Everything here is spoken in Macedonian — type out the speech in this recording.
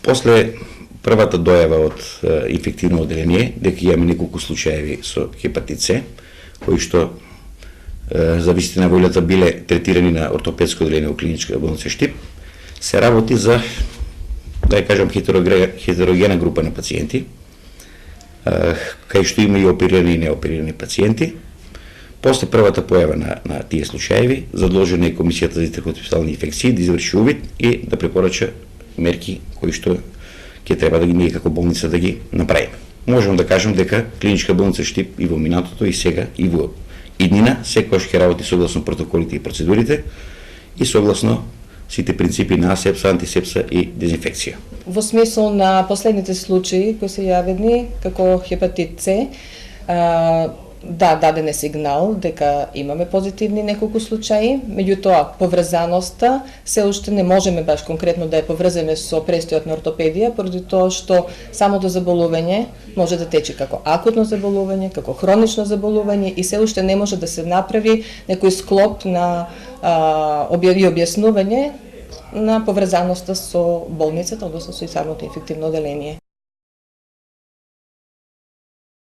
После првата дојава од инфективно оделение, дека имаме неколку случаеви со хепатит С, кои што за вистина волјата биле третирани на ортопедско оделение во клиничка болница Штип, се работи за, да ја кажам, хетерогена група на пациенти, кај што има и оперирани и неоперирани пациенти. После првата појава на тие случаеви, задолжена е Комисијата за интерхоспитални инфекции да изврши увид и да препорача мерки кои што ќе треба да ги ние како болница да ги направиме. Можеме да кажем дека клиничка болница Штип и во минатото и сега и во иднина секогаш ќе работи согласно протоколите и процедурите и согласно сите принципи на асепса, антисепса и дезинфекција. Во смисол на последните случаи кои се јавени како хепатит С, да, даден е сигнал дека имаме позитивни неколку случаи, меѓутоа поврзаноста се уште не можеме баш конкретно да ја поврземе со престојот на ортопедија, поради тоа што самото заболување може да тече како акутно заболување, како хронично заболување и се уште не може да се направи некој склоп на објаснување на поврзаноста со болницата, односно со самото инфективно оделение.